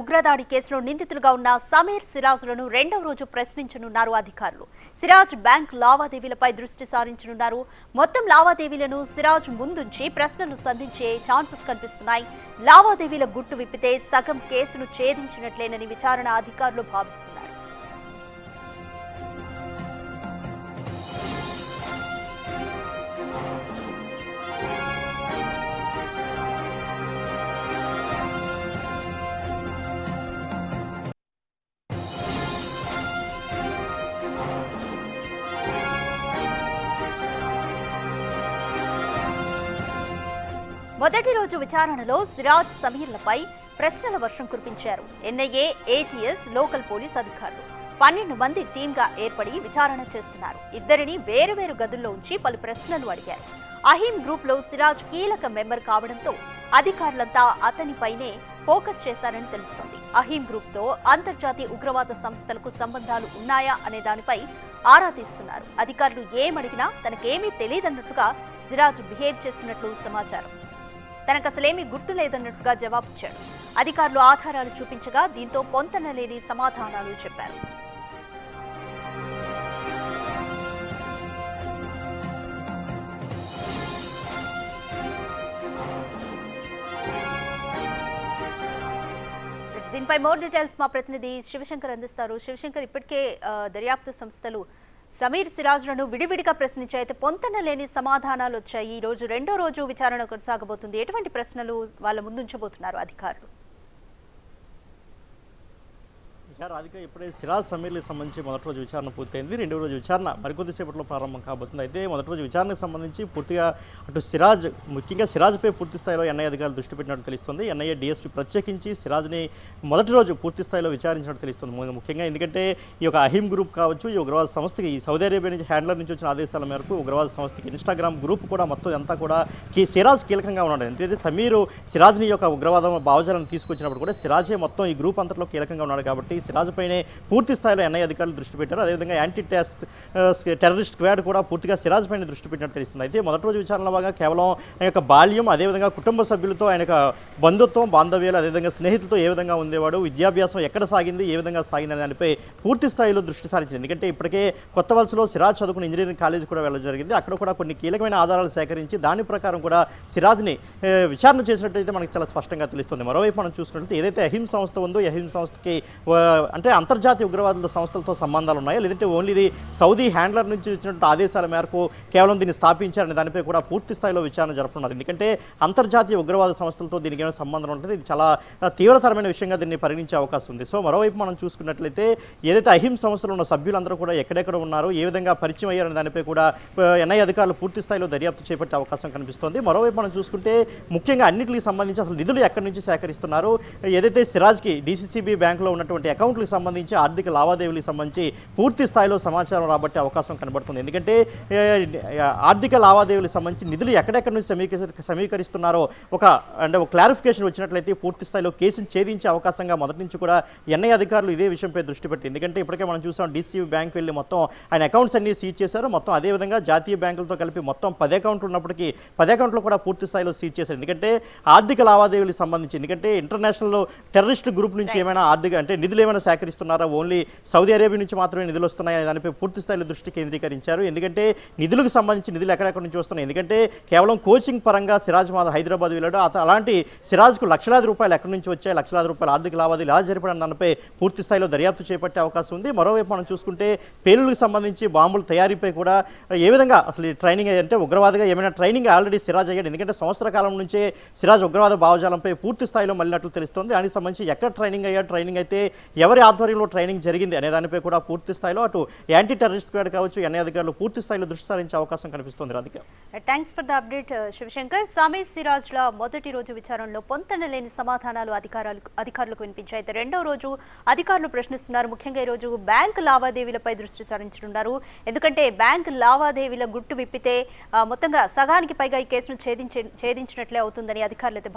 ఉగ్రదాడి కేసులో నిందితులుగా ఉన్న సమీర్ సిరాజ్లను రెండవ రోజు ప్రశ్నించనున్నారు అధికారులు. సిరాజ్ బ్యాంక్ లావాదేవీలపై దృష్టి సారించనున్నారు. మొత్తం లావాదేవీలను సిరాజ్ ముందుంచి ప్రశ్నలు సంధించే ఛాన్సెస్ కనిపిస్తున్నాయి. లావాదేవీల గుట్టు విప్పితే సగం కేసును ఛేదించినట్లేనని విచారణ అధికారులు భావిస్తున్నారు. మొదటి రోజు విచారణలో సిరాజ్ సమీర్లపై ప్రశ్నల వర్షం కురిపించారు. ఎన్ఐఏ, ఏటీఎస్, లోకల్ పోలీస్ అధికారులు 12 మంది టీంగా ఏర్పడి విచారణ చేస్తున్నారు. ఇద్దరిని వేరువేరు గదుల్లో ఉంచి పలు ప్రశ్నలు అడిగారు. అహీం గ్రూప్ లో సిరాజ్ కీలక మెంబర్ కావడంతో అధికారులంతా అతనిపైనే ఫోకస్ చేశారని తెలుస్తోంది. అహీం గ్రూప్ తో అంతర్జాతీయ ఉగ్రవాద సంస్థలకు సంబంధాలు ఉన్నాయా అనే దానిపై ఆరా తీస్తున్నారు. అధికారులు ఏమడిగినా తనకేమీ తెలియదన్నట్లుగా సిరాజ్ బిహేవ్ చేస్తున్నట్లు సమాచారం. తనకు అసలేమీ గుర్తు లేదన్నట్లుగా జవాబిచ్చాడు. అధికారులు ఆధారాలు చూపించగా దీంతో పొంతనలేని సమాధానాలు చెప్పారు. దీనిపై మోర్ డీటెయిల్స్ మా ప్రతినిధి శివశంకర్ అందిస్తారు. శివశంకర్, ఇప్పటికే దర్యాప్తు సంస్థలు సమీర్ సిరాజ్లను విడివిడిగా ప్రశ్నించాయి. అయితే పొంతన లేని సమాధానాలు వచ్చాయి. ఈ రోజు రెండో రోజు విచారణ కొనసాగబోతుంది. ఎటువంటి ప్రశ్నలు వాళ్ళ ముందుంచబోతున్నారు అధికారులు? రాధిక, ఇప్పుడే సిరాజ్ సమీర్లకు సంబంధించి మొదటి రోజు విచారణ పూర్తయింది. రెండో రోజు విచారణ మరికొద్దిసేపట్లో ప్రారంభం కాబోతుంది. అయితే మొదటి రోజు విచారణకు సంబంధించి పూర్తిగా అటు సిరాజ్, ముఖ్యంగా సిరాజ్పై పూర్తి స్థాయిలో ఎన్ఐఏ అధికారులు దృష్టి పెట్టినట్టు తెలుస్తుంది. ఎన్ఐఏ డీఎస్పీ ప్రత్యేకించి సిరాజ్ని మొదటి రోజు పూర్తి స్థాయిలో విచారించినట్టు తెలుస్తుంది. ముఖ్యంగా ఎందుకంటే ఈ యొక్క అహీం గ్రూప్ కావచ్చు, ఈ ఉగ్రవాద సంస్థకి ఈ సౌదీ అరేబియా నుంచి హ్యాండ్లర్ నుంచి వచ్చిన ఆదేశాల మేరకు ఉగ్రవాద సంస్థకి ఇన్స్టాగ్రామ్ గ్రూప్ కూడా మొత్తం అంతా కూడా సిరాజ్ కీలకంగా ఉన్నాడు. ఎందుకంటే సమీరు సిరాజ్ని యొక్క ఉగ్రవాదం భావజాలను తీసుకొచ్చినప్పుడు కూడా సిరాజే మొత్తం ఈ గ్రూప్ అంతట్లో కీలకంగా ఉన్నాడు. కాబట్టి సిరాజ్ పైనే పూర్తి స్థాయిలో ఎన్ఐఏ అధికారులు దృష్టి పెట్టారు. అదేవిధంగా యాంటీ టెర్రరిస్ట్ స్క్వాడ్ కూడా పూర్తిగా సిరాజ్ పైన దృష్టి పెట్టినట్టు తెలుస్తుంది. అయితే మొదటి రోజు విచారణలో భాగంగా కేవలం ఆయన యొక్క బాల్యం, అదేవిధంగా కుటుంబ సభ్యులతో ఆయన యొక్క బంధుత్వం, బాంధవ్యాలు, అదేవిధంగా స్నేహితులతో ఏ విధంగా ఉండేవాడు, విద్యాభ్యాసం ఎక్కడ సాగింది, ఏ విధంగా సాగింది దానిపై పూర్తి స్థాయిలో దృష్టి సారించింది. ఎందుకంటే ఇప్పటికే కొత్త వలసలో సిరాజ్ చదువుకున్న ఇంజనీరింగ్ కాలేజ్ కూడా వెళ్ళడం జరిగింది. అక్కడ కూడా కొన్ని కీలకమైన ఆధారాలు సేకరించి దాని ప్రకారం కూడా సిరాజ్ని విచారణ చేసినట్టయితే మనకి చాలా స్పష్టంగా తెలుస్తుంది. మరోవైపు మనం చూసుకున్నట్లయితే ఏదైతే అహీం సంస్థ ఉందో, అహీం సంస్థకి అంటే అంతర్జాతీయ ఉగ్రవాదుల సంస్థలతో సంబంధాలు ఉన్నాయో, లేదంటే ఓన్లీ ఇది సౌదీ హ్యాండ్లర్ నుంచి వచ్చినటువంటి ఆదేశాల మేరకు కేవలం దీన్ని స్థాపించారనే దానిపై కూడా పూర్తి స్థాయిలో విచారణ జరుపుతున్నారు. ఎందుకంటే అంతర్జాతీయ ఉగ్రవాద సంస్థలతో దీనికి ఏమైనా సంబంధం ఉంటుంది, ఇది చాలా తీవ్రతరమైన విషయంగా దీన్ని పరిగణించే అవకాశం ఉంది. సో మరోవైపు మనం చూసుకున్నట్లయితే ఏదైతే అహీం సంస్థలో ఉన్న సభ్యులందరూ కూడా ఎక్కడెక్కడ ఉన్నారు, ఏ విధంగా పరిచయం అయ్యారనే దానిపై కూడా ఎన్ఐఏ అధికారులు పూర్తి స్థాయిలో దర్యాప్తు చేపట్టే అవకాశం కనిపిస్తోంది. మరోవైపు మనం చూసుకుంటే ముఖ్యంగా అన్నింటికి సంబంధించి అసలు నిధులు ఎక్కడి నుంచి సేకరిస్తున్నారు, ఏదైతే సిరాజ్కి డీసీసీబీ బ్యాంకులో ఉన్నటువంటి అకౌంట్లకు సంబంధించి ఆర్థిక లావాదేవీలకు సంబంధించి పూర్తి స్థాయిలో సమాచారం రాబట్టే అవకాశం కనబడుతుంది. ఎందుకంటే ఆర్థిక లావాదేవీలకు సంబంధించి నిధులు ఎక్కడెక్కడి నుంచి సమీకరిస్తున్నారో ఒక క్లారిఫికేషన్ వచ్చినట్లయితే పూర్తి స్థాయిలో కేసును ఛేదించే అవకాశంగా మొదటి నుంచి కూడా ఎన్ఐఏ అధికారులు ఇదే విషయంపై దృష్టి పెట్టి, ఎందుకంటే ఇప్పటికే మనం చూసాం డీసీబీ బ్యాంక్ వెళ్ళి మొత్తం ఆయన అకౌంట్స్ అన్ని సీజ్ చేశారు. మొత్తం అదేవిధంగా జాతీయ బ్యాంకులతో కలిపి మొత్తం 10 అకౌంట్లు ఉన్నప్పటికీ 10 అకౌంట్లు కూడా పూర్తి స్థాయిలో సీజ్ చేశారు. ఎందుకంటే ఆర్థిక లావాదేవీలకు సంబంధించి, ఎందుకంటే ఇంటర్నేషనల్ టెర్రరిస్ట్ గ్రూప్ నుంచి ఏమైనా ఆర్థిక అంటే నిధులు ఏమైనా సేకరిస్తున్నారా, ఓన్లీ సౌదీ అరేబియా నుంచి మాత్రమే నిధులు వస్తున్నాయనే దానిపై పూర్తి స్థాయిలో దృష్టి కేంద్రీకరించారు. ఎందుకంటే నిధులకు సంబంధించి నిధులు ఎక్కడెక్కడి నుంచి వస్తున్నాయి, ఎందుకంటే కేవలం కోచింగ్ పరంగా సిరాజ్ హైదరాబాద్ వెళ్ళాడు. అలాంటి సిరాజ్కు లక్షలాది రూపాయలు ఎక్కడి నుంచి వచ్చాయి, లక్షలాది రూపాయలు ఆర్థిక లావాదేవీలు ఎలా జరిపడం దానిపై పూర్తి స్థాయిలో దర్యాప్తు చేపట్టే అవకాశం ఉంది. మరోవైపు మనం చూసుకుంటే పేలులకు సంబంధించి బాంబుల తయారీపై కూడా ఏ విధంగా అసలు ట్రైనింగ్ అంటే ఉగ్రవాదిగా ఏమైనా ట్రైనింగ్ ఆల్రెడీ సిరాజ్ అయ్యాడు. ఎందుకంటే సంవత్సర కాలం నుంచే సిరాజ్ ఉగ్రవాద భావజాలంపై పూర్తి స్థాయిలో మళ్ళినట్లు తెలుస్తోంది. దానికి సంబంధించి ఎక్కడ ట్రైనింగ్ అయ్యాడు, ట్రైనింగ్ అయితే ఎవరి ఆధ్వర్యంలో ట్రైనింగ్ జరిగింది అనే దానిపై కూడా పూర్తి స్థాయిలో అటు యాంటీ టెర్రరిస్ట్ స్క్వాడ్ కావచ్చు, ఎన్ఐఏ అధికారులు పూర్తి స్థాయిలో దృష్టి సారించే అవకాశం కనిపిస్తుంది. Radhika, thanks for the update Shivshankar. Sameer సిరాజ్ల మొదటి రోజు విచారణలో పొంతన లేని సమాధానాలు అధికారులకు వినిపించాయి. అయితే రెండో రోజు అధికారులు ప్రశ్నిస్తున్నారు. ముఖ్యంగా ఈ రోజు బ్యాంకు లావాదేవీలపై దృష్టి సారించనున్నారు. ఎందుకంటే బ్యాంకు లావాదేవీల గుట్టు విప్పితే మొత్తంగా సగానికి పైగా ఈ కేసును ఛేదించినట్లే అవుతుందని అధికారులు అయితే